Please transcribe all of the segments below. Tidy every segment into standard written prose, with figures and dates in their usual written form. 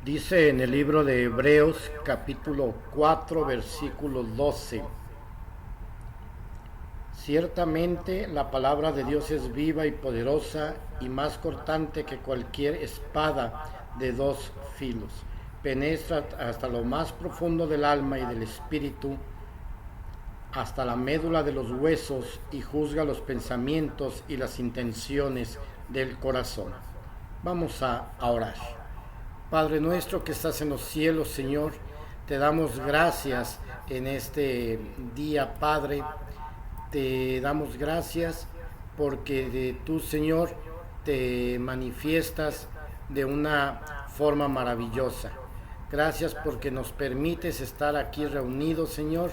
Dice en el libro de Hebreos capítulo 4 versículo 12: Ciertamente la palabra de Dios es viva y poderosa y más cortante que cualquier espada de dos filos. Penetra hasta lo más profundo del alma y del espíritu, hasta la médula de los huesos, y juzga los pensamientos y las intenciones del corazón. Vamos a orar. Padre nuestro que estás en los cielos, Señor, te damos gracias en este día, Padre. Te damos gracias porque tú, Señor, te manifiestas de una forma maravillosa. Gracias porque nos permites estar aquí reunidos, Señor,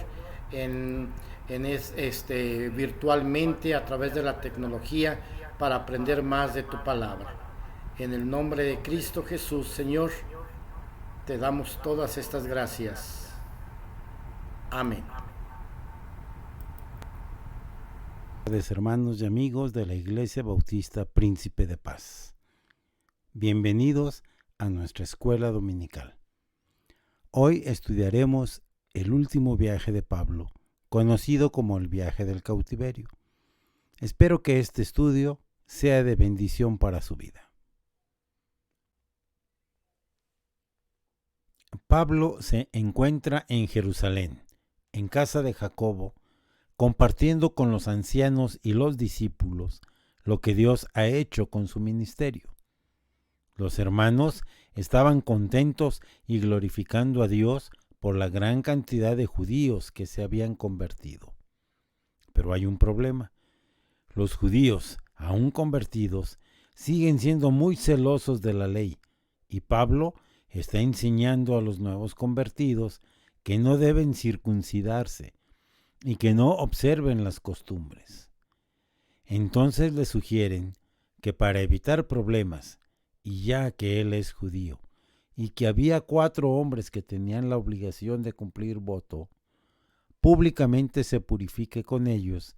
virtualmente a través de la tecnología para aprender más de tu palabra. En el nombre de Cristo Jesús, Señor, te damos todas estas gracias. Amén. Hermanos y amigos de la Iglesia Bautista Príncipe de Paz. Bienvenidos a nuestra escuela dominical. Hoy estudiaremos el último viaje de Pablo, conocido como el viaje del cautiverio. Espero que este estudio sea de bendición para su vida. Pablo se encuentra en Jerusalén, en casa de Jacobo, compartiendo con los ancianos y los discípulos lo que Dios ha hecho con su ministerio. Los hermanos estaban contentos y glorificando a Dios por la gran cantidad de judíos que se habían convertido. Pero hay un problema. Los judíos, aún convertidos, siguen siendo muy celosos de la ley, y Pablo está enseñando a los nuevos convertidos que no deben circuncidarse y que no observen las costumbres. Entonces le sugieren que para evitar problemas, y ya que él es judío, y que había 4 hombres que tenían la obligación de cumplir voto, públicamente se purifique con ellos,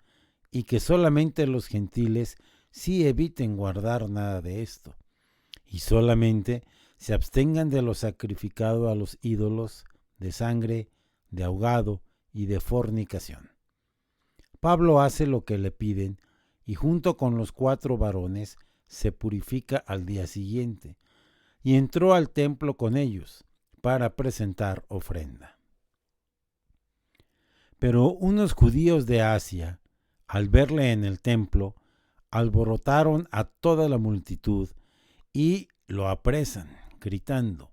y que solamente los gentiles sí eviten guardar nada de esto, y solamente se abstengan de lo sacrificado a los ídolos, de sangre, de ahogado y de fornicación. Pablo hace lo que le piden y junto con los 4 varones se purifica al día siguiente y entró al templo con ellos para presentar ofrenda. Pero unos judíos de Asia, al verle en el templo, alborotaron a toda la multitud y lo apresan, gritando: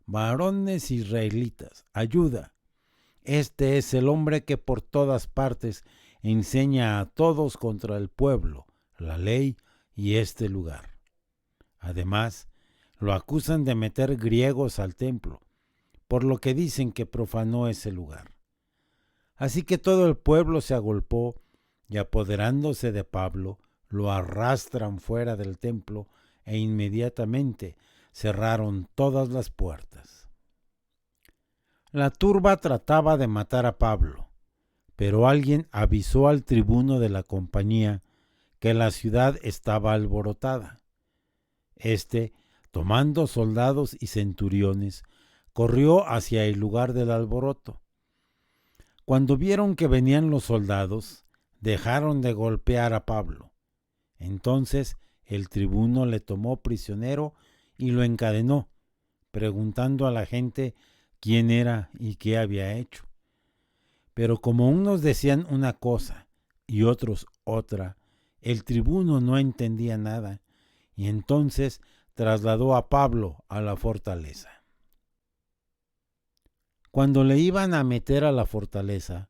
«Varones israelitas, ayuda. Este es el hombre que por todas partes enseña a todos contra el pueblo, la ley y este lugar». Además, lo acusan de meter griegos al templo, por lo que dicen que profanó ese lugar. Así que todo el pueblo se agolpó y, apoderándose de Pablo, lo arrastran fuera del templo e inmediatamente cerraron todas las puertas. La turba trataba de matar a Pablo, pero alguien avisó al tribuno de la compañía que la ciudad estaba alborotada. Este, tomando soldados y centuriones, corrió hacia el lugar del alboroto. Cuando vieron que venían los soldados, dejaron de golpear a Pablo. Entonces el tribuno le tomó prisionero y lo encadenó, preguntando a la gente quién era y qué había hecho. Pero como unos decían una cosa y otros otra, el tribuno no entendía nada, y entonces trasladó a Pablo a la fortaleza. Cuando le iban a meter a la fortaleza,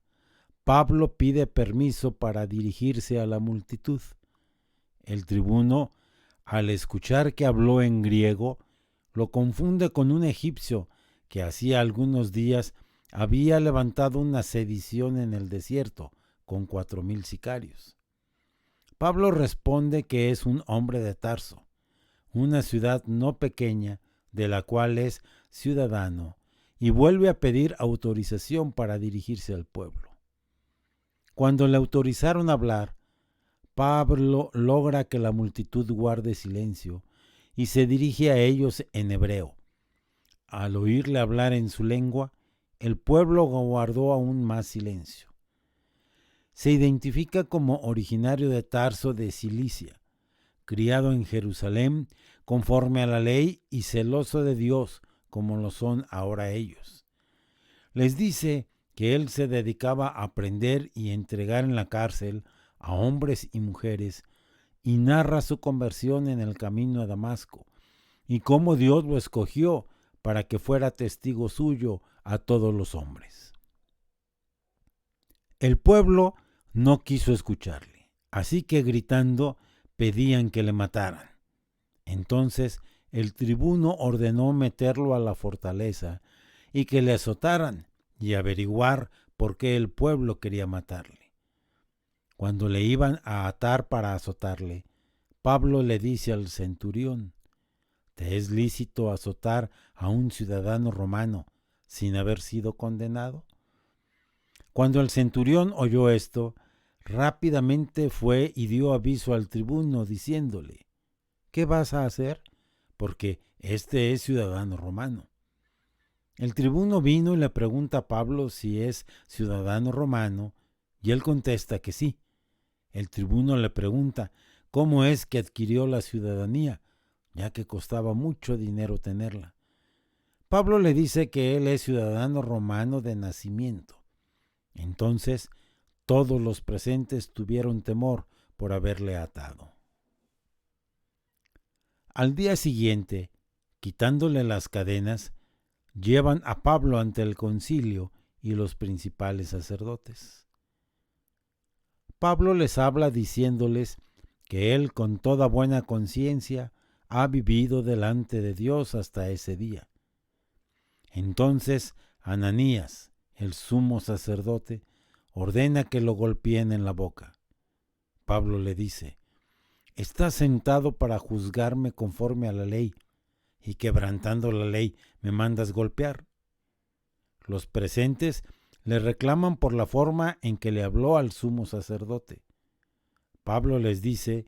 Pablo pide permiso para dirigirse a la multitud. El tribuno, al escuchar que habló en griego, lo confunde con un egipcio que hacía algunos días había levantado una sedición en el desierto con 4,000 sicarios. Pablo responde que es un hombre de Tarso, una ciudad no pequeña de la cual es ciudadano, y vuelve a pedir autorización para dirigirse al pueblo. Cuando le autorizaron a hablar, Pablo logra que la multitud guarde silencio y se dirige a ellos en hebreo. Al oírle hablar en su lengua, el pueblo guardó aún más silencio. Se identifica como originario de Tarso de Cilicia, criado en Jerusalén conforme a la ley y celoso de Dios como lo son ahora ellos. Les dice que él se dedicaba a prender y entregar en la cárcel a hombres y mujeres y narra su conversión en el camino a Damasco y cómo Dios lo escogió para que fuera testigo suyo a todos los hombres. El pueblo no quiso escucharle, así que gritando pedían que le mataran. Entonces el tribuno ordenó meterlo a la fortaleza y que le azotaran y averiguar por qué el pueblo quería matarle. Cuando le iban a atar para azotarle, Pablo le dice al centurión: ¿te es lícito azotar a un ciudadano romano sin haber sido condenado? Cuando el centurión oyó esto, rápidamente fue y dio aviso al tribuno diciéndole: ¿qué vas a hacer? Porque este es ciudadano romano. El tribuno vino y le pregunta a Pablo si es ciudadano romano, y él contesta que sí. El tribuno le pregunta cómo es que adquirió la ciudadanía, ya que costaba mucho dinero tenerla. Pablo le dice que él es ciudadano romano de nacimiento. Entonces todos los presentes tuvieron temor por haberle atado. Al día siguiente, quitándole las cadenas, llevan a Pablo ante el concilio y los principales sacerdotes. Pablo les habla diciéndoles que él con toda buena conciencia ha vivido delante de Dios hasta ese día. Entonces Ananías, el sumo sacerdote, ordena que lo golpeen en la boca. Pablo le dice: «Estás sentado para juzgarme conforme a la ley, y quebrantando la ley me mandas golpear». Los presentes le reclaman por la forma en que le habló al sumo sacerdote. Pablo les dice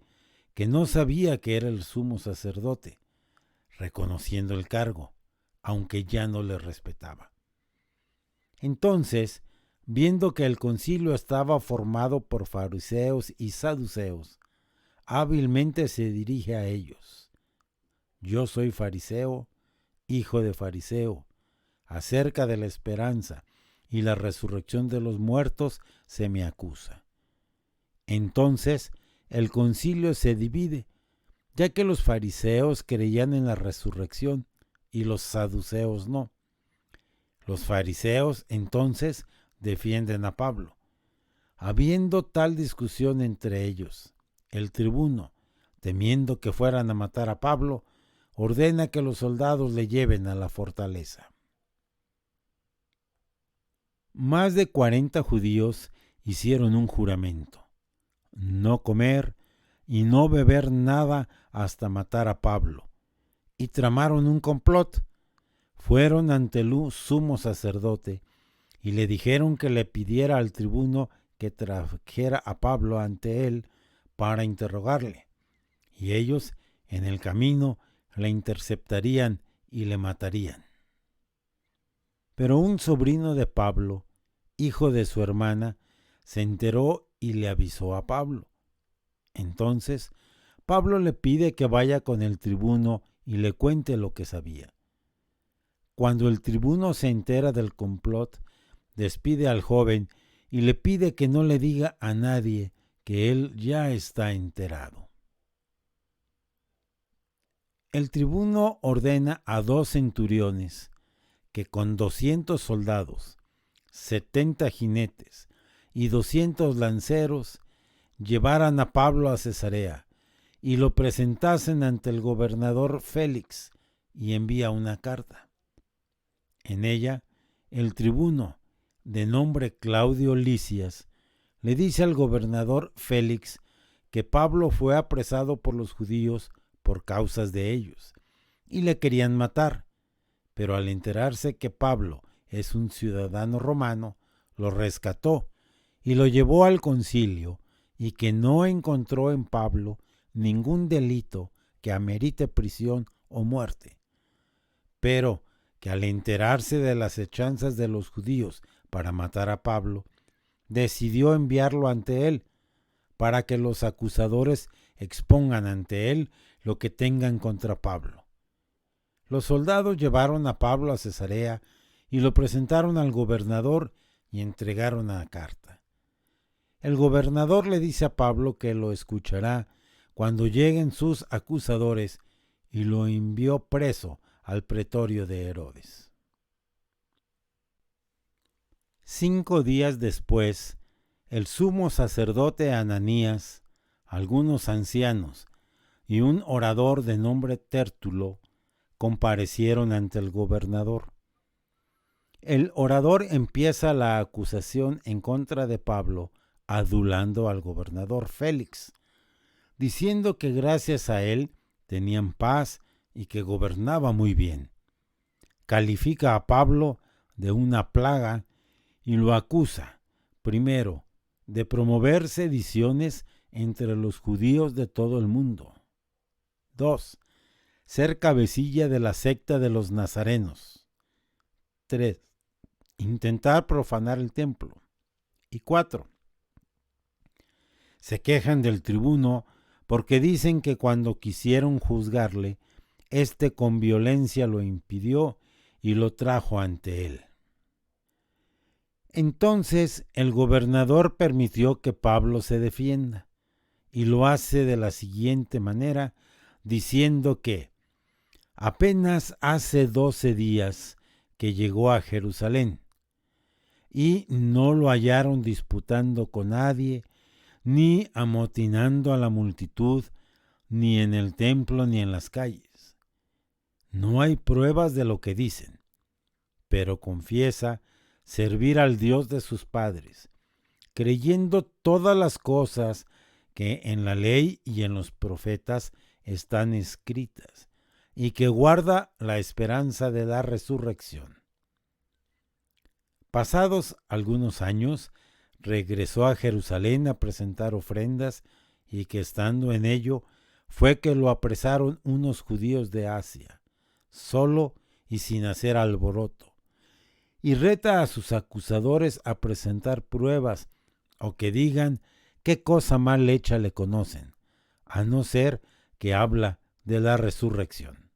que no sabía que era el sumo sacerdote, reconociendo el cargo, aunque ya no le respetaba. Entonces, viendo que el concilio estaba formado por fariseos y saduceos, hábilmente se dirige a ellos: «Yo soy fariseo, hijo de fariseo. Acerca de la esperanza y la resurrección de los muertos se me acusa». Entonces el concilio se divide, ya que los fariseos creían en la resurrección y los saduceos no. Los fariseos entonces defienden a Pablo. Habiendo tal discusión entre ellos, el tribuno, temiendo que fueran a matar a Pablo, ordena que los soldados le lleven a la fortaleza. Más de 40 judíos hicieron un juramento: no comer y no beber nada hasta matar a Pablo, y tramaron un complot. Fueron ante el sumo sacerdote y le dijeron que le pidiera al tribuno que trajera a Pablo ante él para interrogarle, y ellos en el camino le interceptarían y le matarían. Pero un sobrino de Pablo, hijo de su hermana, se enteró y le avisó a Pablo. Entonces Pablo le pide que vaya con el tribuno y le cuente lo que sabía. Cuando el tribuno se entera del complot, despide al joven y le pide que no le diga a nadie que él ya está enterado. El tribuno ordena a 2 centuriones que con 200 soldados, 70 jinetes y 200 lanceros llevaran a Pablo a Cesarea y lo presentasen ante el gobernador Félix, y envía una carta. En ella, el tribuno, de nombre Claudio Lisias, le dice al gobernador Félix que Pablo fue apresado por los judíos por causas de ellos, y le querían matar, pero al enterarse que Pablo es un ciudadano romano, lo rescató y lo llevó al concilio, y que no encontró en Pablo ningún delito que amerite prisión o muerte, pero que al enterarse de las hechanzas de los judíos para matar a Pablo, decidió enviarlo ante él, para que los acusadores expongan ante él lo que tengan contra Pablo. Los soldados llevaron a Pablo a Cesarea y lo presentaron al gobernador y entregaron la carta. El gobernador le dice a Pablo que lo escuchará cuando lleguen sus acusadores, y lo envió preso al pretorio de Herodes. 5 días después, el sumo sacerdote Ananías, algunos ancianos y un orador de nombre Tértulo comparecieron ante el gobernador. El orador empieza la acusación en contra de Pablo, adulando al gobernador Félix, diciendo que gracias a él tenían paz y que gobernaba muy bien. Califica a Pablo de una plaga y lo acusa, primero, de promover sediciones entre los judíos de todo el mundo. 2. Ser cabecilla de la secta de los nazarenos. 3. Intentar profanar el templo. Y 4. Se quejan del tribuno porque dicen que cuando quisieron juzgarle, éste con violencia lo impidió y lo trajo ante él. Entonces el gobernador permitió que Pablo se defienda, y lo hace de la siguiente manera, diciendo que apenas hace 12 días que llegó a Jerusalén, y no lo hallaron disputando con nadie, ni amotinando a la multitud, ni en el templo ni en las calles. No hay pruebas de lo que dicen, pero confiesa servir al Dios de sus padres, creyendo todas las cosas que en la ley y en los profetas están escritas, y que guarda la esperanza de la resurrección. Pasados algunos años, regresó a Jerusalén a presentar ofrendas, y que estando en ello, fue que lo apresaron unos judíos de Asia, solo y sin hacer alboroto, y reta a sus acusadores a presentar pruebas, o que digan qué cosa mal hecha le conocen, a no ser que habla de la resurrección.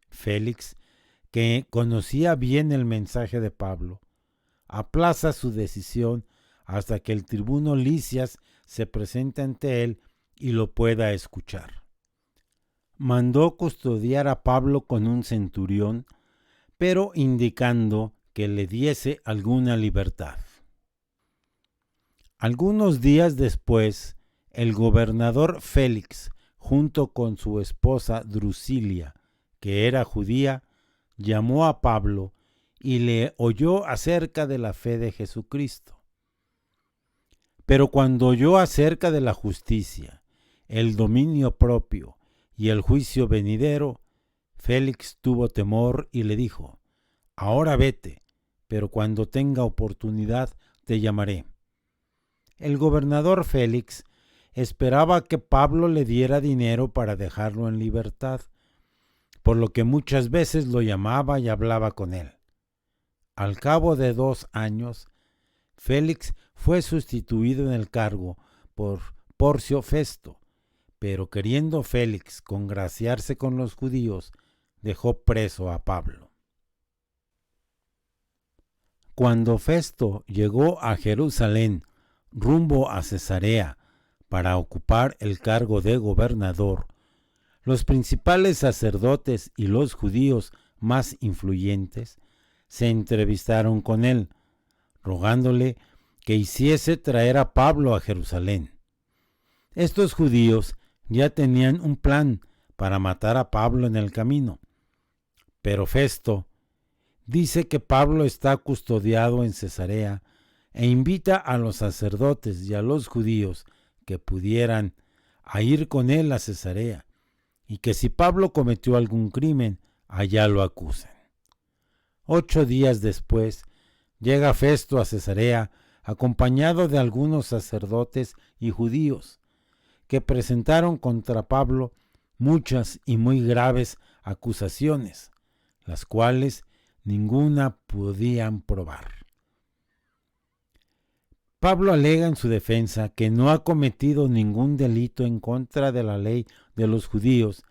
Félix, que conocía bien el mensaje de Pablo, aplaza su decisión hasta que el tribuno Lisias se presente ante él y lo pueda escuchar. Mandó custodiar a Pablo con un centurión, pero indicando que le diese alguna libertad. Algunos días después, el gobernador Félix, junto con su esposa Drusilia, que era judía, llamó a Pablo y le oyó acerca de la fe de Jesucristo. Pero cuando oyó acerca de la justicia, el dominio propio y el juicio venidero, Félix tuvo temor y le dijo: ahora vete, pero cuando tenga oportunidad te llamaré. El gobernador Félix esperaba que Pablo le diera dinero para dejarlo en libertad, por lo que muchas veces lo llamaba y hablaba con él. Al cabo de 2 años, Félix fue sustituido en el cargo por Porcio Festo, pero queriendo Félix congraciarse con los judíos, dejó preso a Pablo. Cuando Festo llegó a Jerusalén rumbo a Cesarea para ocupar el cargo de gobernador, los principales sacerdotes y los judíos más influyentes se entrevistaron con él, rogándole que hiciese traer a Pablo a Jerusalén. Estos judíos ya tenían un plan para matar a Pablo en el camino, pero Festo dice que Pablo está custodiado en Cesarea e invita a los sacerdotes y a los judíos que pudieran a ir con él a Cesarea, y que si Pablo cometió algún crimen, allá lo acusen. 8 días después, llega Festo a Cesarea acompañado de algunos sacerdotes y judíos, que presentaron contra Pablo muchas y muy graves acusaciones, las cuales ninguna podían probar. Pablo alega en su defensa que no ha cometido ningún delito en contra de la ley de los judíos,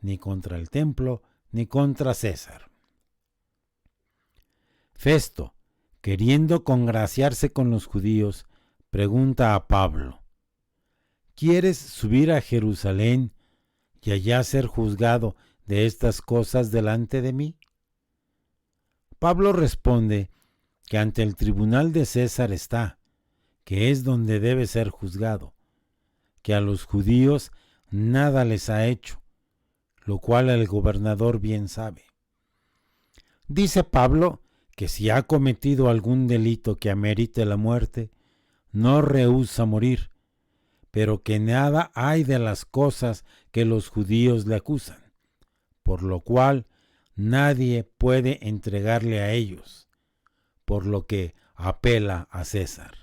ni contra el templo, ni contra César. Festo, queriendo congraciarse con los judíos, pregunta a Pablo: ¿quieres subir a Jerusalén y allá ser juzgado de estas cosas delante de mí? Pablo responde que ante el tribunal de César está, que es donde debe ser juzgado, que a los judíos nada les ha hecho, lo cual el gobernador bien sabe. Dice Pablo que si ha cometido algún delito que amerite la muerte, no rehúsa morir, pero que nada hay de las cosas que los judíos le acusan, por lo cual nadie puede entregarle a ellos, por lo que apela a César.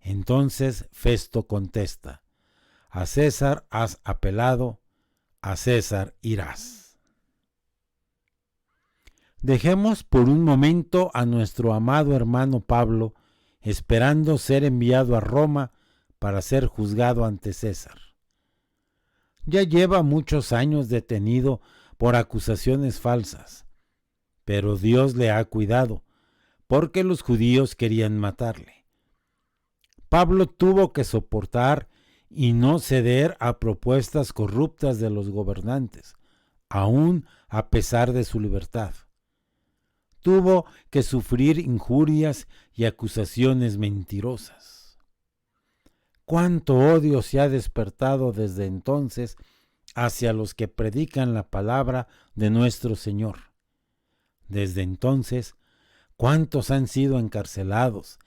Entonces Festo contesta: a César has apelado, a César irás. Dejemos por un momento a nuestro amado hermano Pablo esperando ser enviado a Roma para ser juzgado ante César. Ya lleva muchos años detenido por acusaciones falsas, pero Dios le ha cuidado porque los judíos querían matarle. Pablo tuvo que soportar y no ceder a propuestas corruptas de los gobernantes, aun a pesar de su libertad. Tuvo que sufrir injurias y acusaciones mentirosas. Cuánto odio se ha despertado desde entonces hacia los que predican la palabra de nuestro Señor. Desde entonces, cuántos han sido encarcelados,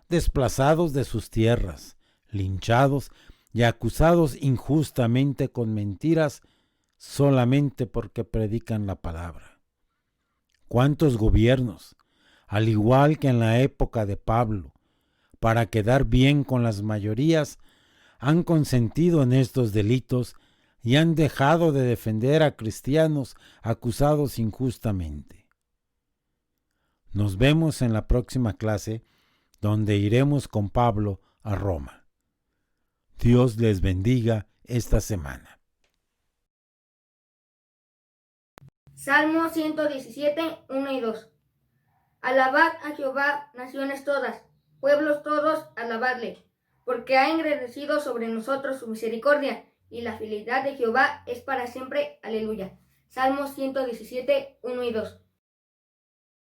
desplazados de sus tierras, linchados y acusados injustamente con mentiras solamente porque predican la palabra. Cuántos gobiernos, al igual que en la época de Pablo, para quedar bien con las mayorías, han consentido en estos delitos y han dejado de defender a cristianos acusados injustamente. Nos vemos en la próxima clase, donde iremos con Pablo a Roma. Dios les bendiga esta semana. Salmo 117, 1 y 2. Alabad a Jehová, naciones todas, pueblos todos, alabadle, porque ha engrandecido sobre nosotros su misericordia, y la fidelidad de Jehová es para siempre. Aleluya. Salmo 117, 1 y 2.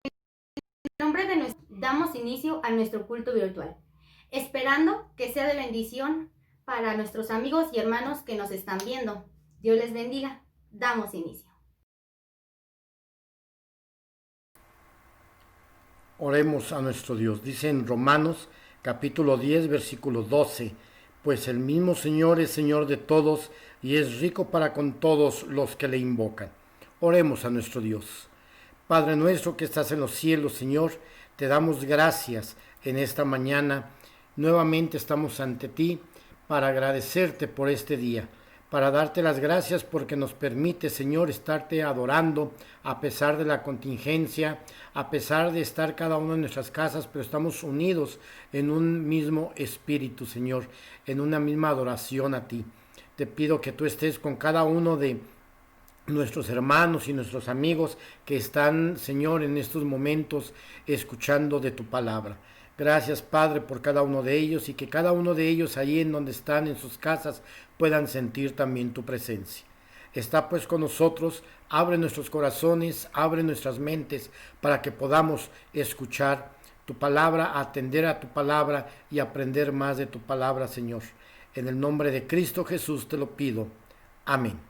En nombre de damos inicio a nuestro culto virtual, esperando que sea de bendición para nuestros amigos y hermanos que nos están viendo. Dios les bendiga. Damos inicio. Oremos a nuestro Dios. Dice en Romanos capítulo 10, versículo 12, pues el mismo Señor es Señor de todos y es rico para con todos los que le invocan. Oremos a nuestro Dios. Padre nuestro que estás en los cielos, Señor, te damos gracias en esta mañana. Nuevamente estamos ante ti para agradecerte por este día, para darte las gracias porque nos permite, Señor, estarte adorando a pesar de la contingencia, a pesar de estar cada uno en nuestras casas, pero estamos unidos en un mismo espíritu, Señor, en una misma adoración a ti. Te pido que tú estés con cada uno de nuestros hermanos y nuestros amigos que están, Señor, en estos momentos escuchando de tu palabra. Gracias, Padre, por cada uno de ellos y que cada uno de ellos ahí en donde están, en sus casas, puedan sentir también tu presencia. Está pues con nosotros, abre nuestros corazones, abre nuestras mentes para que podamos escuchar tu palabra, atender a tu palabra y aprender más de tu palabra, Señor. En el nombre de Cristo Jesús te lo pido. Amén.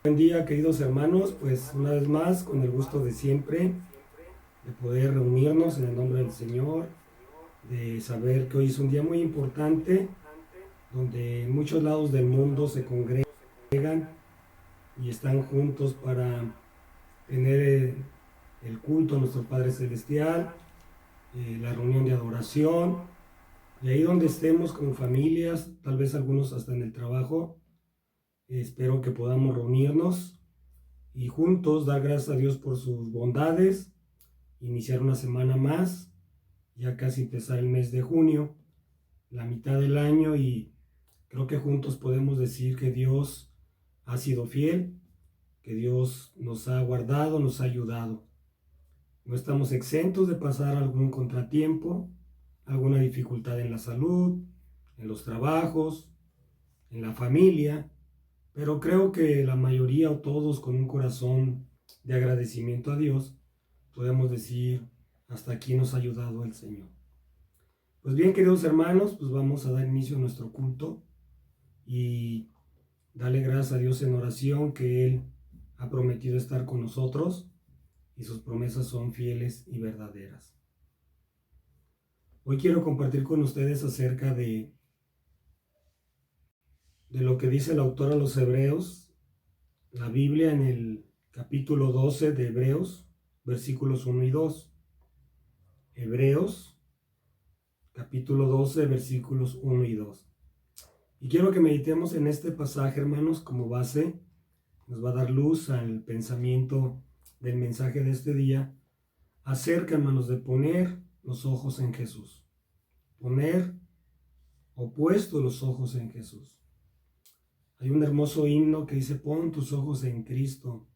Buen día, queridos hermanos, pues una vez más con el gusto de siempre de poder reunirnos en el nombre del Señor, de saber que hoy es un día muy importante donde en muchos lados del mundo se congregan y están juntos para tener el culto a nuestro Padre Celestial, la reunión de adoración, y ahí donde estemos como familias, tal vez algunos hasta en el trabajo. Espero que podamos reunirnos y juntos dar gracias a Dios por sus bondades, iniciar una semana más, ya casi empezar el mes de junio, la mitad del año, y creo que juntos podemos decir que Dios ha sido fiel, que Dios nos ha guardado, nos ha ayudado. No estamos exentos de pasar algún contratiempo, alguna dificultad en la salud, en los trabajos, en la familia, pero creo que la mayoría o todos con un corazón de agradecimiento a Dios podemos decir, hasta aquí nos ha ayudado el Señor. Pues bien, queridos hermanos, pues vamos a dar inicio a nuestro culto y darle gracias a Dios en oración que Él ha prometido estar con nosotros y sus promesas son fieles y verdaderas. Hoy quiero compartir con ustedes acerca de lo que dice el autor a los Hebreos, la Biblia en el capítulo 12 de Hebreos, versículos 1 y 2. Hebreos, capítulo 12, versículos 1 y 2. Y quiero que meditemos en este pasaje, hermanos, como base. Nos va a dar luz al pensamiento del mensaje de este día acerca, hermanos, de poner los ojos en Jesús. Poner o puesto los ojos en Jesús. Hay un hermoso himno que dice: pon tus ojos en Cristo,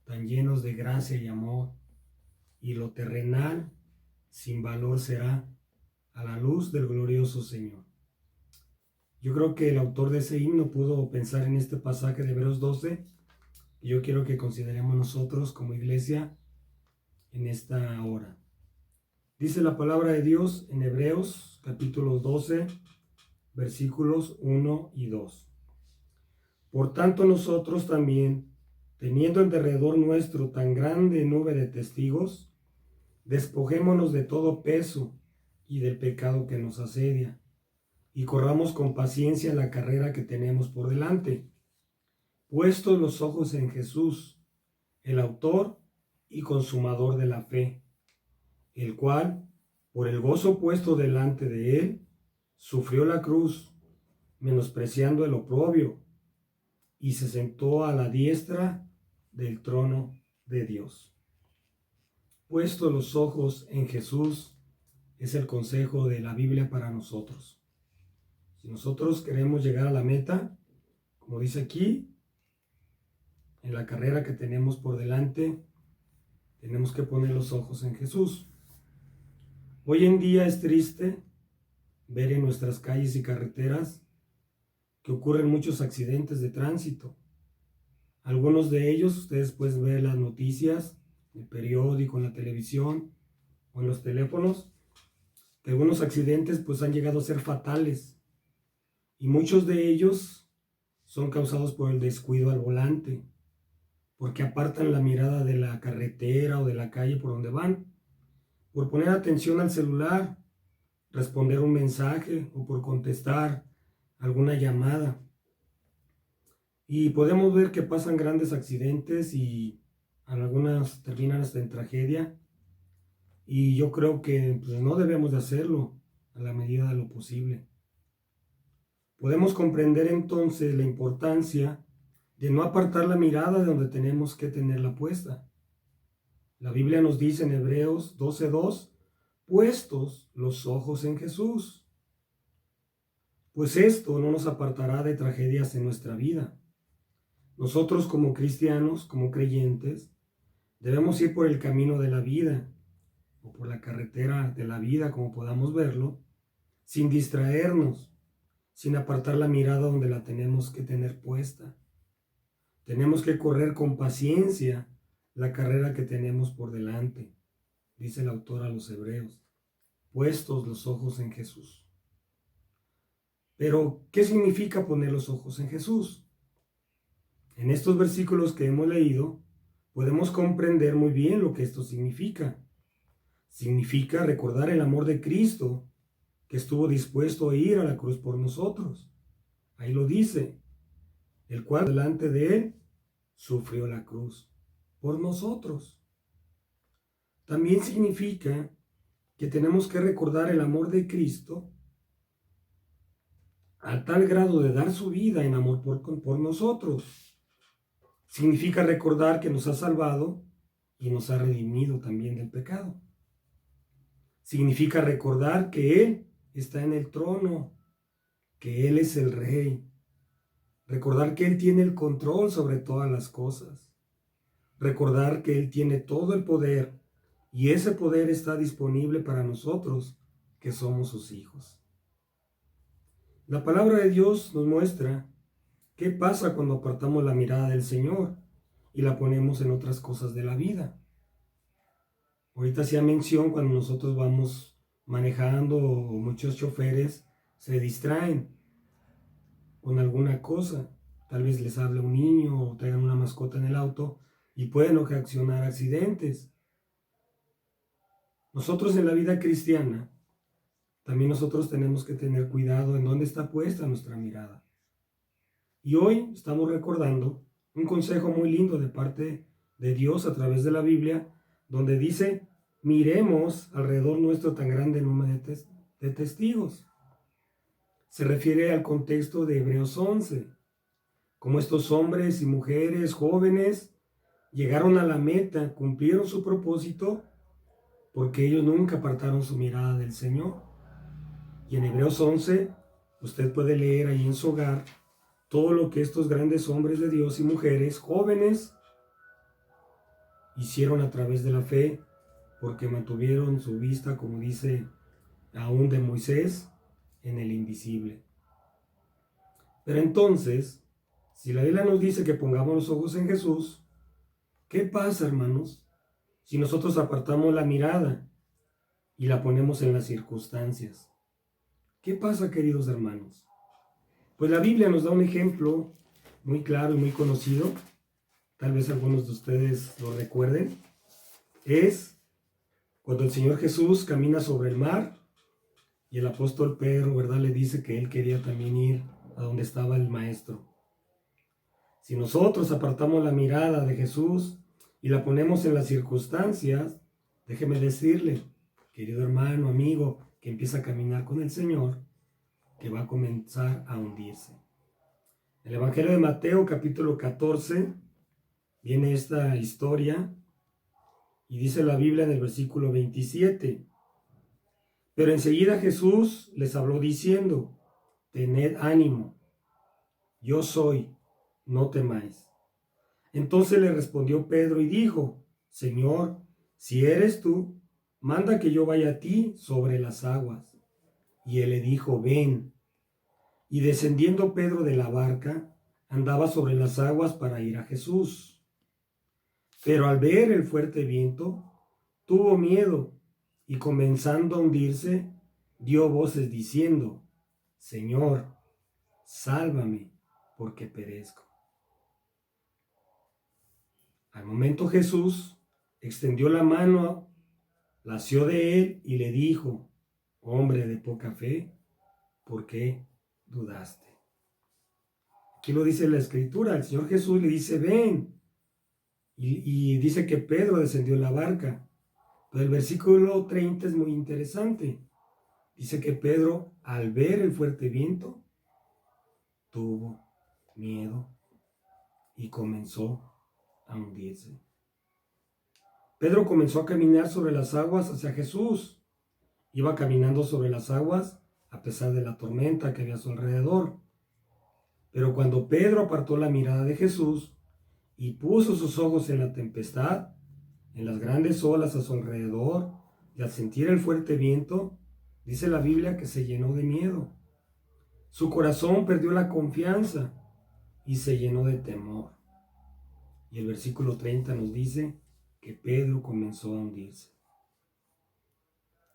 tan llenos de gracia y amor, y lo terrenal sin valor será a la luz del glorioso Señor. Yo creo que el autor de ese himno pudo pensar en este pasaje de Hebreos 12, y yo quiero que consideremos nosotros como iglesia en esta hora. Dice la palabra de Dios en Hebreos capítulo 12, versículos 1 y 2. Por tanto nosotros también, teniendo en derredor nuestro tan grande nube de testigos, despojémonos de todo peso y del pecado que nos asedia, y corramos con paciencia la carrera que tenemos por delante, puestos los ojos en Jesús, el autor y consumador de la fe, el cual, por el gozo puesto delante de él, sufrió la cruz, menospreciando el oprobio, y se sentó a la diestra del trono de Dios. Puesto los ojos en Jesús es el consejo de la Biblia para nosotros. Si nosotros queremos llegar a la meta, como dice aquí, en la carrera que tenemos por delante, tenemos que poner los ojos en Jesús. Hoy en día es triste ver en nuestras calles y carreteras que ocurren muchos accidentes de tránsito. Algunos de ellos ustedes pueden ver las noticias, en el periódico, en la televisión o en los teléfonos, que algunos accidentes pues han llegado a ser fatales, y muchos de ellos son causados por el descuido al volante, porque apartan la mirada de la carretera o de la calle por donde van, por poner atención al celular, responder un mensaje o por contestar alguna llamada. Y podemos ver que pasan grandes accidentes y algunas terminan hasta en tragedia. Y yo creo que pues, no debemos de hacerlo a la medida de lo posible. Podemos comprender entonces la importancia de no apartar la mirada de donde tenemos que tenerla puesta. La Biblia nos dice en Hebreos 12:2, puestos los ojos en Jesús. Pues esto no nos apartará de tragedias en nuestra vida. Nosotros como cristianos, como creyentes, debemos ir por el camino de la vida, o por la carretera de la vida, como podamos verlo, sin distraernos, sin apartar la mirada donde la tenemos que tener puesta. Tenemos que correr con paciencia la carrera que tenemos por delante, dice el autor a los Hebreos, puestos los ojos en Jesús. Pero, ¿qué significa poner los ojos en Jesús? En estos versículos que hemos leído, podemos comprender muy bien lo que esto significa. Significa recordar el amor de Cristo, que estuvo dispuesto a ir a la cruz por nosotros. Ahí lo dice, el cual delante de él sufrió la cruz por nosotros. También significa que tenemos que recordar el amor de Cristo a tal grado de dar su vida en amor por nosotros. Significa recordar que nos ha salvado y nos ha redimido también del pecado. Significa recordar que Él está en el trono, que Él es el Rey. Recordar que Él tiene el control sobre todas las cosas. Recordar que Él tiene todo el poder y ese poder está disponible para nosotros que somos sus hijos. La palabra de Dios nos muestra qué pasa cuando apartamos la mirada del Señor y la ponemos en otras cosas de la vida. Ahorita hacía mención cuando nosotros vamos manejando, o muchos choferes se distraen con alguna cosa. Tal vez les hable un niño o traigan una mascota en el auto y pueden ocasionar accidentes. Nosotros en la vida cristiana, también nosotros tenemos que tener cuidado en dónde está puesta nuestra mirada. Y hoy estamos recordando un consejo muy lindo de parte de Dios a través de la Biblia, donde dice: miremos alrededor nuestro tan grande número de testigos. Se refiere al contexto de Hebreos 11, como estos hombres y mujeres jóvenes llegaron a la meta, cumplieron su propósito, porque ellos nunca apartaron su mirada del Señor. Y en Hebreos 11, usted puede leer ahí en su hogar todo lo que estos grandes hombres de Dios y mujeres jóvenes hicieron a través de la fe, porque mantuvieron su vista, como dice aún de Moisés, en el invisible. Pero entonces, si la Biblia nos dice que pongamos los ojos en Jesús, ¿qué pasa, hermanos, si nosotros apartamos la mirada y la ponemos en las circunstancias? ¿Qué pasa, queridos hermanos? Pues la Biblia nos da un ejemplo muy claro y muy conocido, tal vez algunos de ustedes lo recuerden. Es cuando el Señor Jesús camina sobre el mar y el apóstol Pedro, ¿verdad?, le dice que él quería también ir a donde estaba el Maestro. Si nosotros apartamos la mirada de Jesús y la ponemos en las circunstancias, déjeme decirle, querido hermano, amigo, que empieza a caminar con el Señor, que va a comenzar a hundirse. En el Evangelio de Mateo, capítulo 14, viene esta historia y dice la Biblia en el versículo 27. Pero enseguida Jesús les habló diciendo: tened ánimo, yo soy, no temáis. Entonces le respondió Pedro y dijo: Señor, si eres tú, manda que yo vaya a ti sobre las aguas. Y él le dijo: ven. Y descendiendo Pedro de la barca, andaba sobre las aguas para ir a Jesús. Pero al ver el fuerte viento, tuvo miedo y comenzando a hundirse, dio voces diciendo: Señor, sálvame, porque perezco. Al momento Jesús extendió la mano, la asió de él y le dijo: hombre de poca fe, ¿por qué dudaste? Aquí lo dice la Escritura, el Señor Jesús le dice: ven. Y dice que Pedro descendió en la barca. Pero el versículo 30 es muy interesante. Dice que Pedro, al ver el fuerte viento, tuvo miedo y comenzó a hundirse. Pedro comenzó a caminar sobre las aguas hacia Jesús. Iba caminando sobre las aguas a pesar de la tormenta que había a su alrededor. Pero cuando Pedro apartó la mirada de Jesús y puso sus ojos en la tempestad, en las grandes olas a su alrededor, y al sentir el fuerte viento, dice la Biblia que se llenó de miedo. Su corazón perdió la confianza y se llenó de temor. Y el versículo 30 nos dice que Pedro comenzó a hundirse.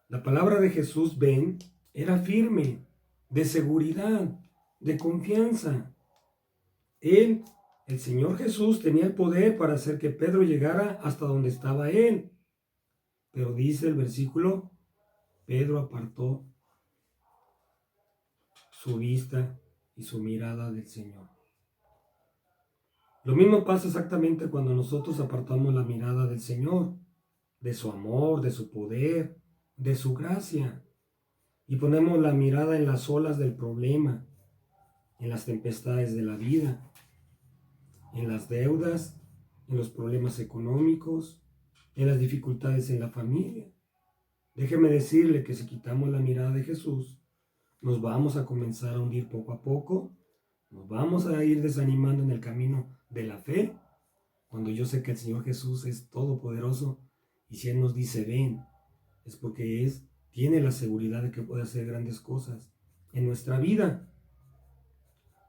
La palabra de Jesús, ven, era firme, de seguridad, de confianza. Él, el Señor Jesús, tenía el poder para hacer que Pedro llegara hasta donde estaba él. Pero dice el versículo, Pedro apartó su vista y su mirada del Señor. Lo mismo pasa exactamente cuando nosotros apartamos la mirada del Señor, de su amor, de su poder, de su gracia, y ponemos la mirada en las olas del problema, en las tempestades de la vida, en las deudas, en los problemas económicos, en las dificultades en la familia. Déjeme decirle que si quitamos la mirada de Jesús, nos vamos a comenzar a hundir poco a poco, nos vamos a ir desanimando en el camino de la fe, cuando yo sé que el Señor Jesús es todopoderoso y si Él nos dice ven, es porque tiene la seguridad de que puede hacer grandes cosas en nuestra vida.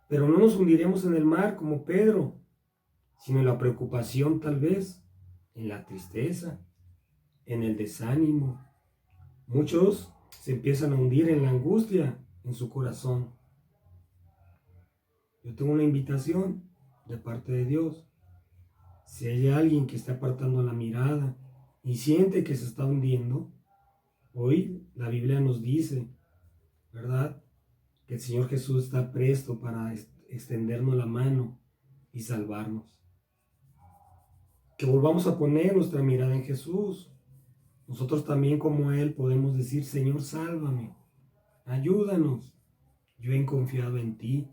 Pero no nos hundiremos en el mar como Pedro, sino en la preocupación tal vez, en la tristeza, en el desánimo. Muchos se empiezan a hundir en la angustia en su corazón. Yo tengo una invitación de parte de Dios. Si hay alguien que está apartando la mirada y siente que se está hundiendo, hoy la Biblia nos dice, ¿verdad?, que el Señor Jesús está presto para extendernos la mano y salvarnos. Que volvamos a poner nuestra mirada en Jesús. Nosotros también, como Él, podemos decir: Señor, sálvame, ayúdanos, yo he confiado en ti.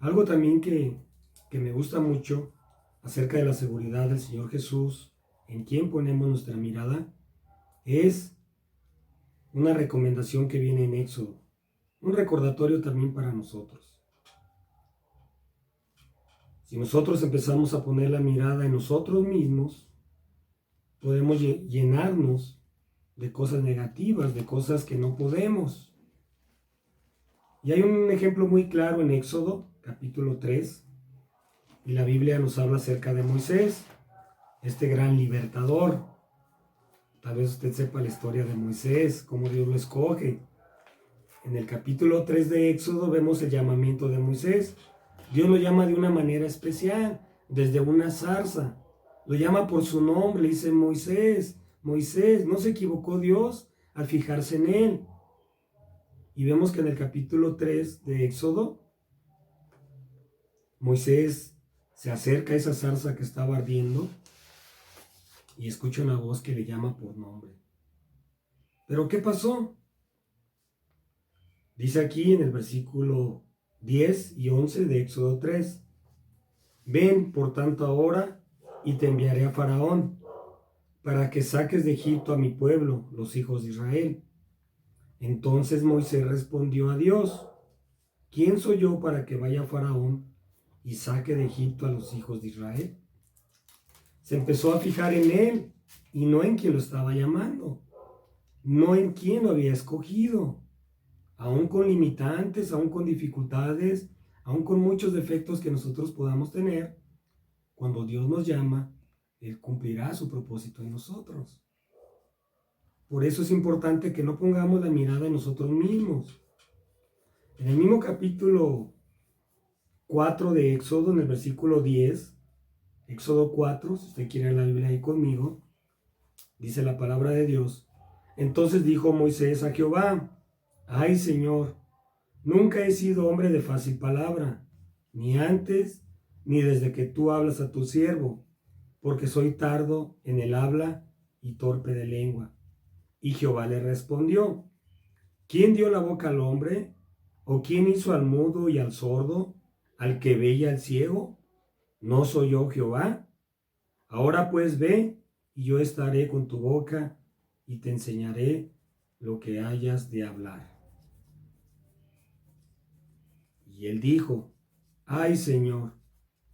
Algo también que me gusta mucho acerca de la seguridad del Señor Jesús, en quien ponemos nuestra mirada, es una recomendación que viene en Éxodo, un recordatorio también para nosotros. Si nosotros empezamos a poner la mirada en nosotros mismos, podemos llenarnos de cosas negativas, de cosas que no podemos. Y hay un ejemplo muy claro en Éxodo, capítulo 3, y la Biblia nos habla acerca de Moisés, este gran libertador. Tal vez usted sepa la historia de Moisés, cómo Dios lo escoge. En el capítulo 3 de Éxodo vemos el llamamiento de Moisés. Dios lo llama de una manera especial, desde una zarza. Lo llama por su nombre, le dice: Moisés, Moisés. No se equivocó Dios al fijarse en él. Y vemos que en el capítulo 3 de Éxodo, Moisés se acerca a esa zarza que estaba ardiendo y escucha una voz que le llama por nombre. ¿Pero qué pasó? Dice aquí en el versículo 10 y 11 de Éxodo 3: Ven, por tanto, ahora, y te enviaré a Faraón, para que saques de Egipto a mi pueblo, los hijos de Israel. Entonces Moisés respondió a Dios: ¿Quién soy yo para que vaya a Faraón y saque de Egipto a los hijos de Israel? Se empezó a fijar en él y no en quien lo estaba llamando, no en quien lo había escogido. Aún con limitantes, aún con dificultades, aún con muchos defectos que nosotros podamos tener, cuando Dios nos llama, Él cumplirá su propósito en nosotros. Por eso es importante que no pongamos la mirada en nosotros mismos. En el mismo capítulo 4 de Éxodo, en el versículo 10, Éxodo 4, si usted quiere la Biblia ahí conmigo, dice la palabra de Dios: Entonces dijo Moisés a Jehová: Ay, Señor, nunca he sido hombre de fácil palabra, ni antes, ni desde que tú hablas a tu siervo, porque soy tardo en el habla y torpe de lengua. Y Jehová le respondió: ¿Quién dio la boca al hombre? ¿O quién hizo al mudo y al sordo, al que ve y al ciego? ¿No soy yo Jehová? Ahora pues ve, y yo estaré con tu boca, y te enseñaré lo que hayas de hablar. Y él dijo: Ay, Señor,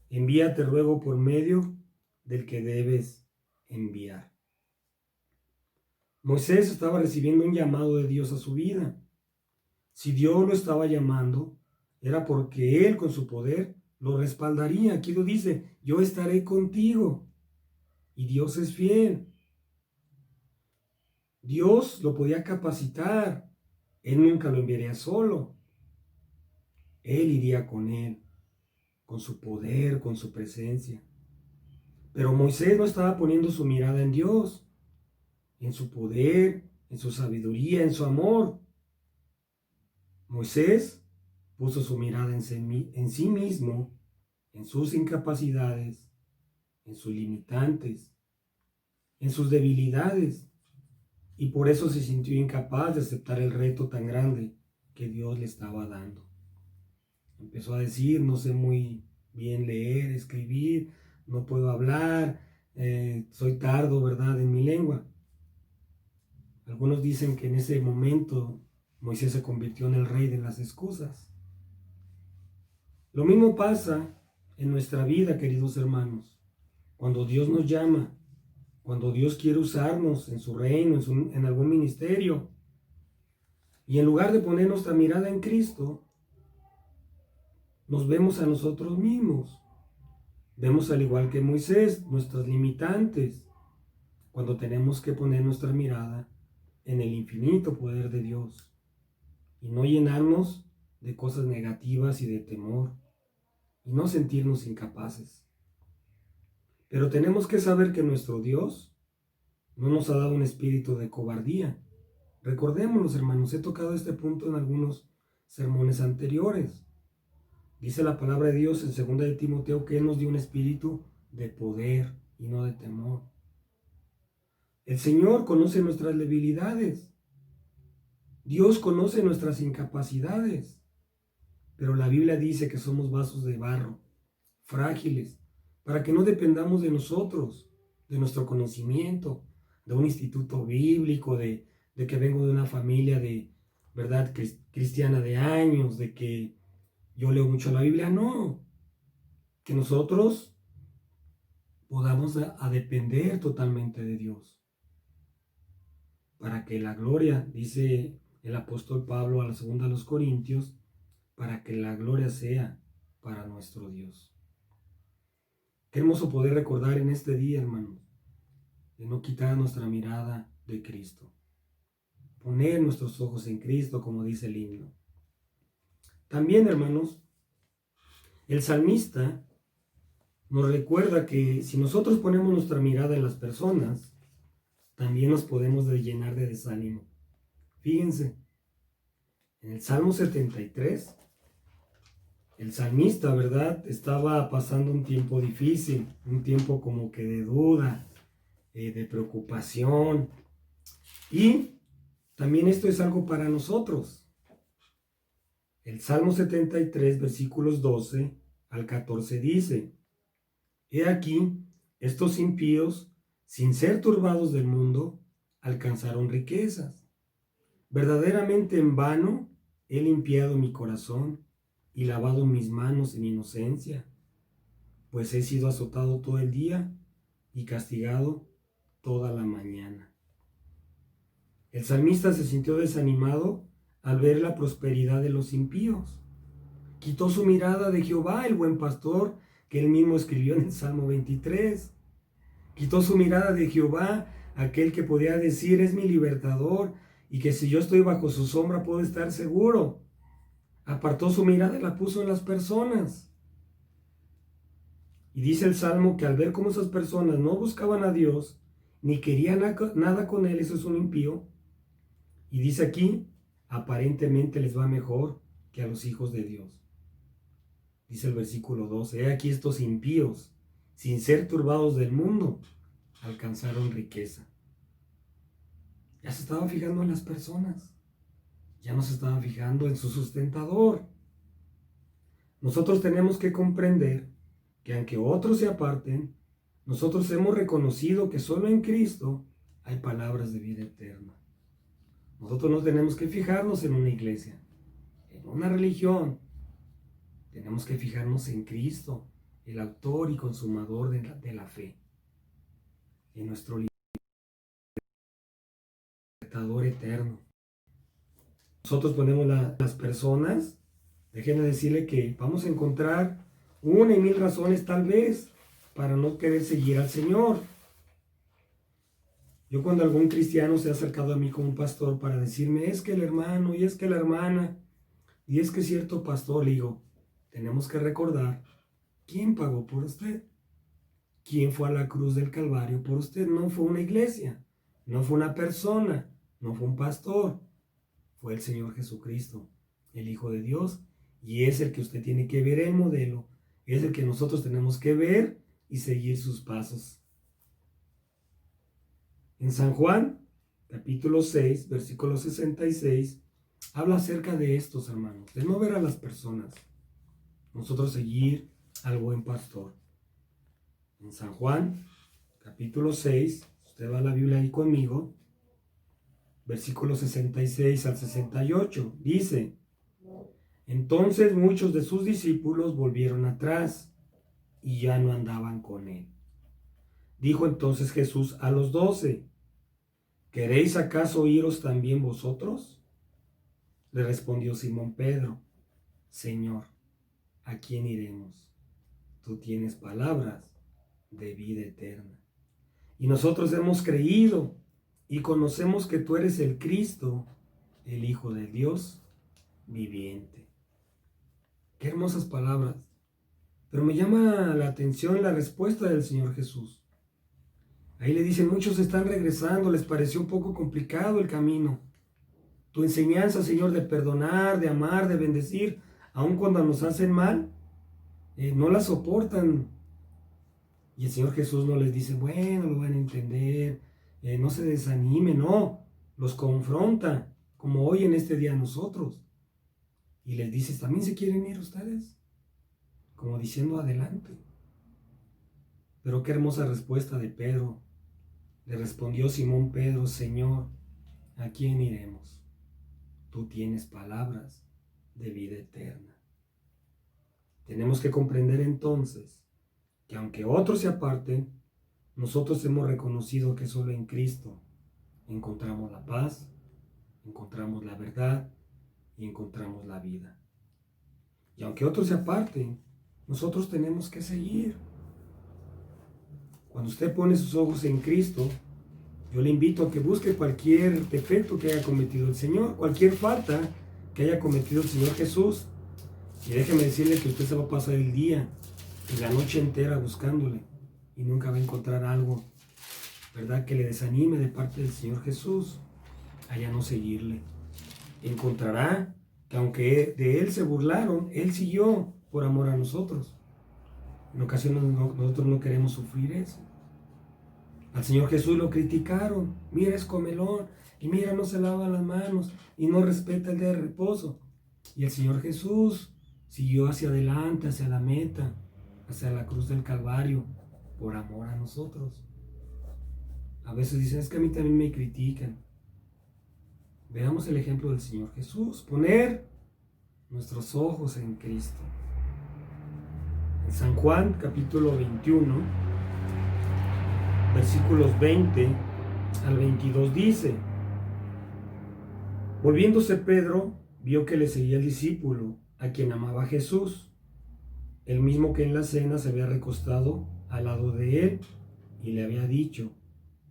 envíate ruego por medio del que debes enviar. Moisés estaba recibiendo un llamado de Dios a su vida. Si Dios lo estaba llamando, era porque Él con su poder lo respaldaría. Aquí lo dice: yo estaré contigo. Y Dios es fiel. Dios lo podía capacitar. Él nunca lo enviaría solo. Él iría con él, con su poder, con su presencia. Pero Moisés no estaba poniendo su mirada en Dios, en su poder, en su sabiduría, en su amor. Moisés puso su mirada en sí mismo, en sus incapacidades, en sus limitantes, en sus debilidades, y por eso se sintió incapaz de aceptar el reto tan grande que Dios le estaba dando. Empezó a decir: no sé muy bien leer, escribir, no puedo hablar, soy tardo, ¿verdad?, en mi lengua. Algunos dicen que en ese momento Moisés se convirtió en el rey de las excusas. Lo mismo pasa en nuestra vida, queridos hermanos. Cuando Dios nos llama, cuando Dios quiere usarnos en su reino, en algún ministerio, y en lugar de poner nuestra mirada en Cristo, nos vemos a nosotros mismos. Vemos, al igual que Moisés, nuestras limitantes, cuando tenemos que poner nuestra mirada en el infinito poder de Dios y no llenarnos de cosas negativas y de temor y no sentirnos incapaces. Pero tenemos que saber que nuestro Dios no nos ha dado un espíritu de cobardía. Recordémoslo, hermanos, he tocado este punto en algunos sermones anteriores. Dice la palabra de Dios en 2 de Timoteo que Él nos dio un espíritu de poder y no de temor. El Señor conoce nuestras debilidades. Dios conoce nuestras incapacidades. Pero la Biblia dice que somos vasos de barro, frágiles, para que no dependamos de nosotros, de nuestro conocimiento, de un instituto bíblico, de que vengo de una familia de verdad cristiana de años, de que yo leo mucho la Biblia. No, que nosotros podamos a depender totalmente de Dios. Para que la gloria, dice el apóstol Pablo a la segunda de los Corintios, para que la gloria sea para nuestro Dios. Qué hermoso poder recordar en este día, hermanos, de no quitar nuestra mirada de Cristo. Poner nuestros ojos en Cristo, como dice el himno. También, hermanos, el salmista nos recuerda que si nosotros ponemos nuestra mirada en las personas, también nos podemos llenar de desánimo. Fíjense, en el Salmo 73, el salmista, ¿verdad?, estaba pasando un tiempo difícil, un tiempo como que de duda, de preocupación. Y también esto es algo para nosotros. El Salmo 73, versículos 12 al 14 dice: He aquí, estos impíos, sin ser turbados del mundo, alcanzaron riquezas. Verdaderamente en vano he limpiado mi corazón y lavado mis manos en inocencia, pues he sido azotado todo el día y castigado toda la mañana. El salmista se sintió desanimado al ver la prosperidad de los impíos. Quitó su mirada de Jehová, el buen pastor, que él mismo escribió en el Salmo 23. Quitó su mirada de Jehová, aquel que podía decir es mi libertador y que si yo estoy bajo su sombra puedo estar seguro. Apartó su mirada y la puso en las personas. Y dice el Salmo que al ver cómo esas personas no buscaban a Dios, ni querían nada con Él, eso es un impío. Y dice aquí, aparentemente les va mejor que a los hijos de Dios. Dice el versículo 12, he aquí estos impíos, sin ser turbados del mundo, alcanzaron riqueza. Ya se estaba fijando en las personas. Ya no se estaba fijando en su sustentador. Nosotros tenemos que comprender que aunque otros se aparten, nosotros hemos reconocido que solo en Cristo hay palabras de vida eterna. Nosotros no tenemos que fijarnos en una iglesia, en una religión. Tenemos que fijarnos en Cristo, el autor y consumador de la fe, en nuestro libertador eterno. Nosotros ponemos las personas, déjenme decirle que vamos a encontrar una y mil razones tal vez para no querer seguir al Señor. Yo cuando algún cristiano se ha acercado a mí como un pastor para decirme, es que el hermano, y es que la hermana, y es que cierto pastor, le digo, tenemos que recordar quién pagó por usted, quién fue a la cruz del Calvario por usted. No fue una iglesia, no fue una persona, no fue un pastor, fue el Señor Jesucristo, el Hijo de Dios, y es el que usted tiene que ver el modelo, es el que nosotros tenemos que ver y seguir sus pasos. En San Juan, capítulo 6, versículo 66, habla acerca de estos, hermanos, de no ver a las personas, nosotros seguir al buen pastor. En San Juan, capítulo 6, usted va a la Biblia ahí conmigo, versículos 66 al 68, dice: Entonces muchos de sus discípulos volvieron atrás y ya no andaban con él. Dijo entonces Jesús a los 12, ¿queréis acaso iros también vosotros? Le respondió Simón Pedro, Señor, ¿a quién iremos? Tú tienes palabras de vida eterna. Y nosotros hemos creído y conocemos que tú eres el Cristo, el Hijo de Dios viviente. Qué hermosas palabras. Pero me llama la atención la respuesta del Señor Jesús. Ahí le dicen, muchos están regresando, les pareció un poco complicado el camino. Tu enseñanza, Señor, de perdonar, de amar, de bendecir, aun cuando nos hacen mal, no la soportan. Y el Señor Jesús no les dice, bueno, lo van a entender, no se desanimen, no, los confronta, como hoy en este día nosotros. Y les dice, ¿también se quieren ir ustedes? Como diciendo, adelante. Pero qué hermosa respuesta de Pedro. Le respondió Simón Pedro, Señor, ¿a quién iremos? Tú tienes palabras de vida eterna. Tenemos que comprender entonces que aunque otros se aparten, nosotros hemos reconocido que solo en Cristo encontramos la paz, encontramos la verdad y encontramos la vida. Y aunque otros se aparten, nosotros tenemos que seguir. Cuando usted pone sus ojos en Cristo, yo le invito a que busque cualquier defecto que haya cometido el Señor, cualquier falta que haya cometido el Señor Jesús. Y déjeme decirle que usted se va a pasar el día y la noche entera buscándole y nunca va a encontrar algo, ¿verdad?, que le desanime de parte del Señor Jesús a ya no seguirle. Encontrará que aunque de Él se burlaron, Él siguió por amor a nosotros. En ocasiones nosotros no queremos sufrir eso. Al Señor Jesús lo criticaron. Mira, es comelón. Y mira, no se lava las manos. Y no respeta el día de reposo. Y el Señor Jesús siguió hacia adelante, hacia la meta, hacia la cruz del Calvario, por amor a nosotros. A veces dicen, es que a mí también me critican. Veamos el ejemplo del Señor Jesús. Poner nuestros ojos en Cristo. En San Juan, capítulo 21, versículos 20 al 22 dice, volviéndose Pedro, vio que le seguía el discípulo, a quien amaba Jesús, el mismo que en la cena se había recostado al lado de él, y le había dicho,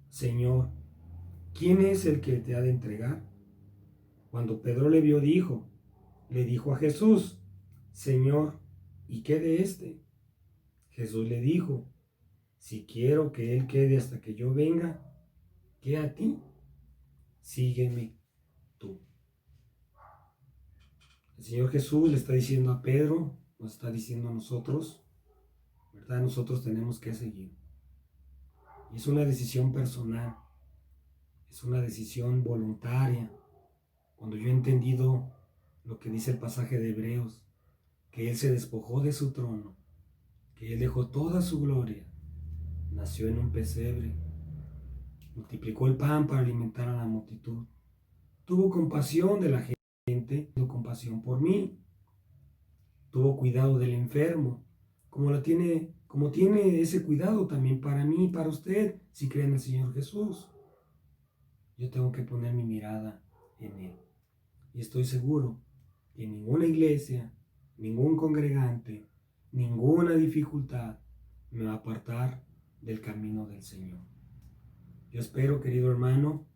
Señor, ¿quién es el que te ha de entregar? Cuando Pedro le vio, le dijo a Jesús, Señor, ¿y qué de éste? Jesús le dijo, si quiero que él quede hasta que yo venga, ¿qué a ti? Sígueme tú. El Señor Jesús le está diciendo a Pedro, nos está diciendo a nosotros, ¿verdad? Nosotros tenemos que seguir. Y es una decisión personal, es una decisión voluntaria. Cuando yo he entendido lo que dice el pasaje de Hebreos, que Él se despojó de su trono, que Él dejó toda su gloria, nació en un pesebre, multiplicó el pan para alimentar a la multitud, tuvo compasión de la gente, tuvo compasión por mí, tuvo cuidado del enfermo, como tiene ese cuidado también para mí y para usted, si cree en el Señor Jesús. Yo tengo que poner mi mirada en Él. Y estoy seguro que ninguna iglesia, ningún congregante, ninguna dificultad me va a apartar del camino del Señor. Yo espero, querido hermano,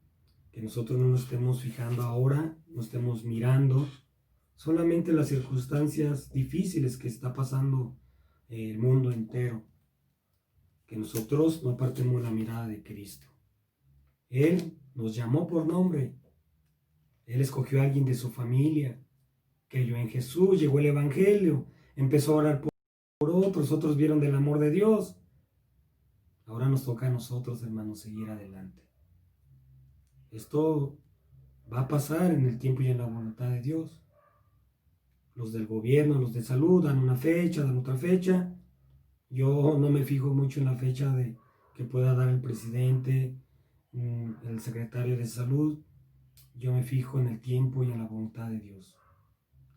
que nosotros no nos estemos fijando ahora, no estemos mirando solamente las circunstancias difíciles que está pasando el mundo entero, que nosotros no apartemos la mirada de Cristo. Él nos llamó por nombre, Él escogió a alguien de su familia, creyó en Jesús, llegó el Evangelio, empezó a orar por otros vieron del amor de Dios. Ahora nos toca a nosotros, hermanos, seguir adelante. Esto va a pasar en el tiempo y en la voluntad de Dios. Los del gobierno, los de salud, dan una fecha, dan otra fecha. Yo no me fijo mucho en la fecha que pueda dar el presidente, el secretario de salud. Yo me fijo en el tiempo y en la voluntad de Dios.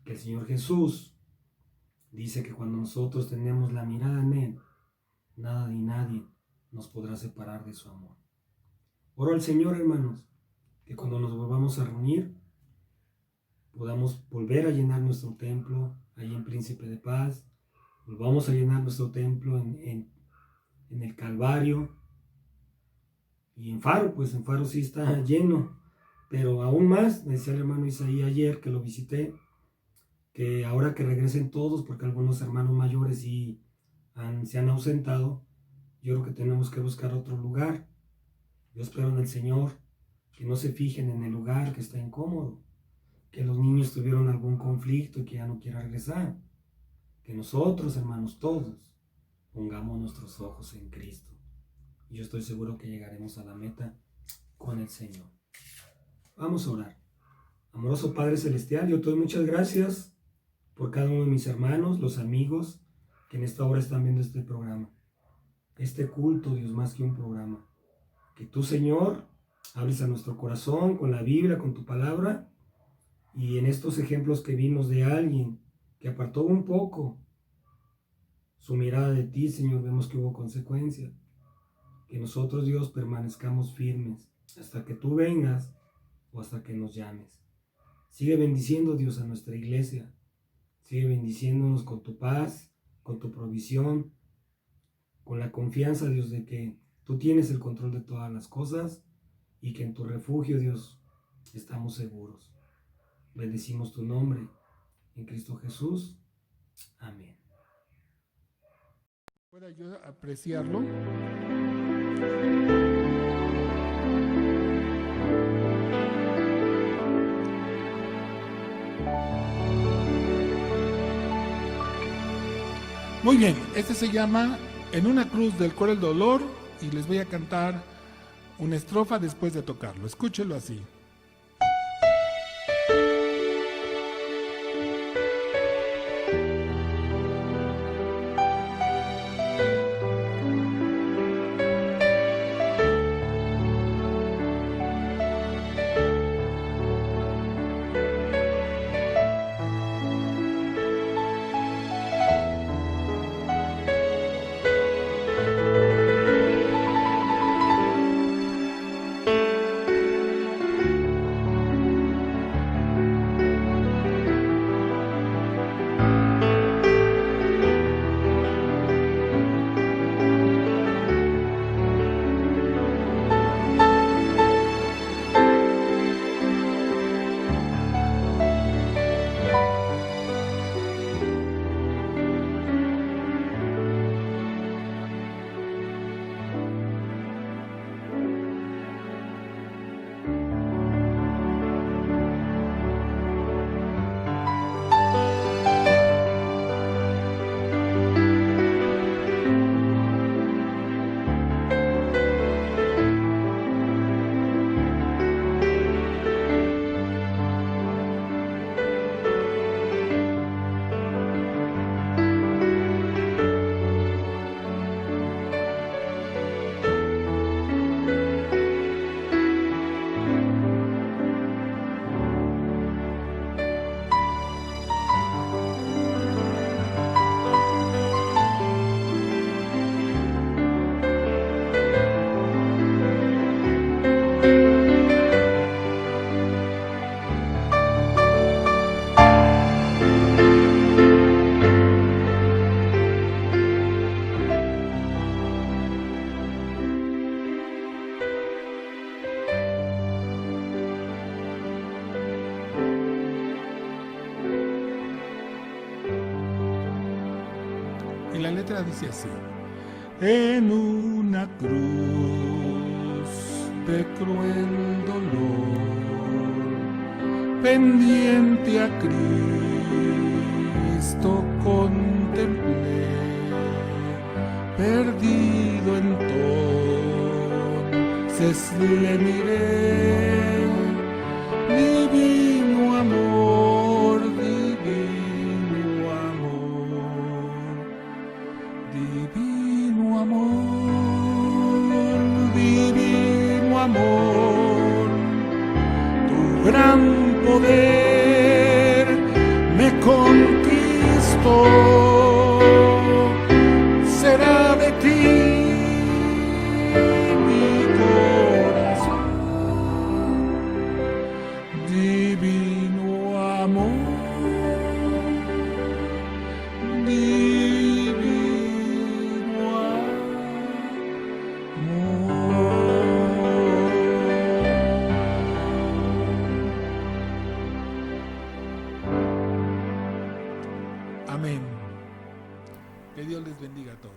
Que el Señor Jesús dice que cuando nosotros tenemos la mirada en Él, nada ni nadie nos podrá separar de su amor. Oro al Señor, hermanos, que cuando nos volvamos a reunir, podamos volver a llenar nuestro templo ahí en Príncipe de Paz, volvamos a llenar nuestro templo en el Calvario, Y en Faro sí está lleno, pero aún más, me decía el hermano Isaí ayer que lo visité, que ahora que regresen todos, porque algunos hermanos mayores sí se han ausentado, yo creo que tenemos que buscar otro lugar. Yo espero en el Señor que no se fijen en el lugar que está incómodo, que los niños tuvieron algún conflicto y que ya no quiera regresar, que nosotros, hermanos, todos, pongamos nuestros ojos en Cristo. Y yo estoy seguro que llegaremos a la meta con el Señor. Vamos a orar. Amoroso Padre Celestial, yo te doy muchas gracias por cada uno de mis hermanos, los amigos que en esta hora están viendo este programa. Este culto, Dios, más que un programa. Que tú, Señor, hables a nuestro corazón con la Biblia, con tu palabra. Y en estos ejemplos que vimos de alguien que apartó un poco su mirada de ti, Señor, vemos que hubo consecuencias. Que nosotros, Dios, permanezcamos firmes hasta que tú vengas o hasta que nos llames. Sigue bendiciendo, Dios, a nuestra iglesia. Sigue bendiciéndonos con tu paz, con tu provisión, con la confianza, Dios, de que tú tienes el control de todas las cosas y que en tu refugio, Dios, estamos seguros. Bendecimos tu nombre en Cristo Jesús. Amén. ¿Pueda yo apreciarlo? Muy bien, este se llama En una cruz del coro El Dolor y les voy a cantar una estrofa después de tocarlo. Escúchelo así. Y la letra dice así: en una cruz de cruel dolor, pendiente a Cristo contemplé, perdido entonces le miré, divino amor, divino amor, divino amor, divino amor, tu gran poder me conquistó, será de ti mi corazón, divino amor, divino amor. Amén. Que Dios les bendiga a todos.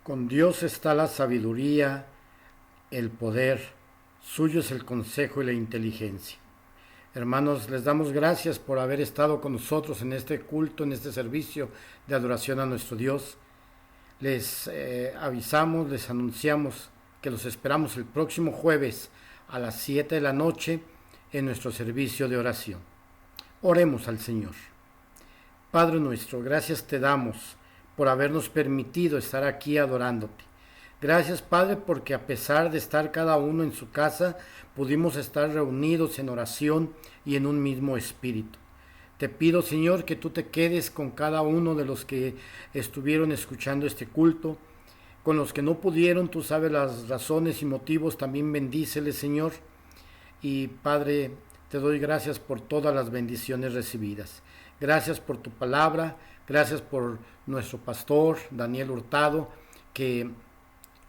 Con Dios está la sabiduría, el poder, suyo es el consejo y la inteligencia. Hermanos, les damos gracias por haber estado con nosotros en este culto, en este servicio de adoración a nuestro Dios. Les avisamos, les anunciamos que los esperamos el próximo jueves a las 7 de la noche en nuestro servicio de oración. Oremos al Señor. Padre nuestro, gracias te damos por habernos permitido estar aquí adorándote. Gracias, Padre, porque a pesar de estar cada uno en su casa, pudimos estar reunidos en oración y en un mismo espíritu. Te pido, Señor, que tú te quedes con cada uno de los que estuvieron escuchando este culto. Con los que no pudieron, tú sabes las razones y motivos, también bendíceles, Señor. Y, Padre, te doy gracias por todas las bendiciones recibidas. Gracias por tu palabra, gracias por nuestro pastor, Daniel Hurtado, que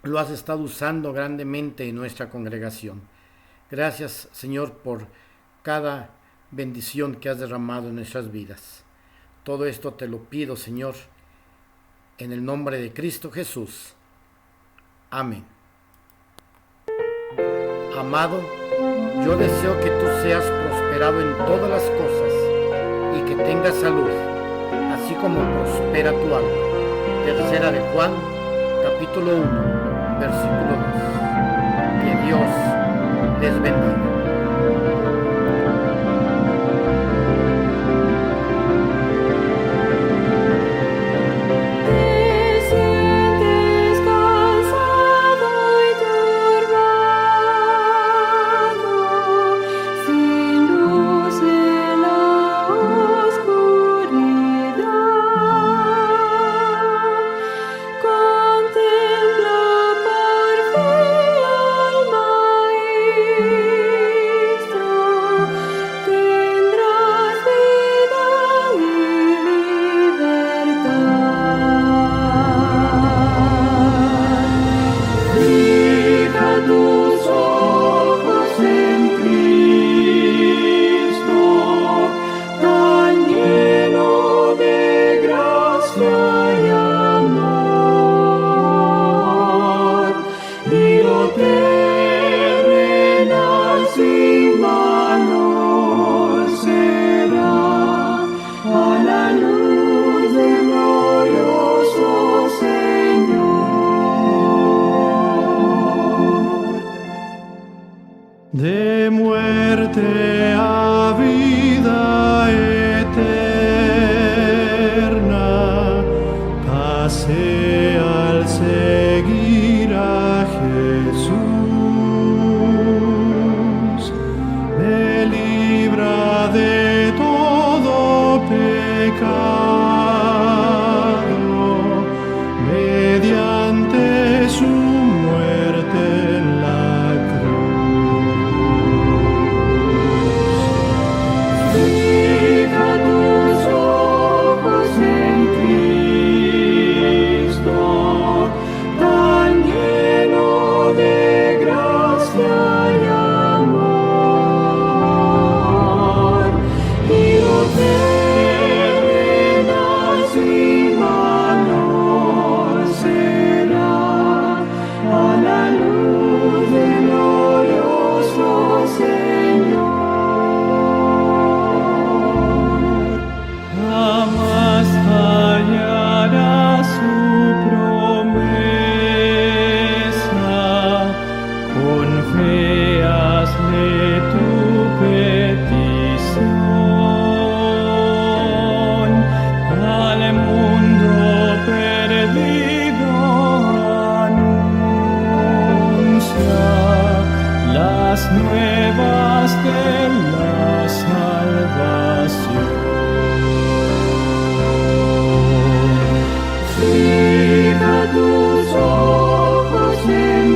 lo has estado usando grandemente en nuestra congregación. Gracias, Señor, por cada bendición que has derramado en nuestras vidas. Todo esto te lo pido, Señor, en el nombre de Cristo Jesús. Amén. Amado, yo deseo que tú seas prosperado en todas las cosas y que tengas salud, así como prospera tu alma. Tercera de Juan, capítulo 1, versículo 2. Que Dios les bendiga. De muerte a vida eterna, pasé al seguir a Jesús. Me libra de todo pecado, mediante su muerte en la cruz. Nuevas de la salvación. Fija tus ojos en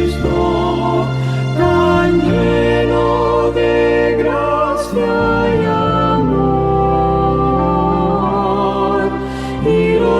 Cristo, tan lleno de gracia y amor, y lo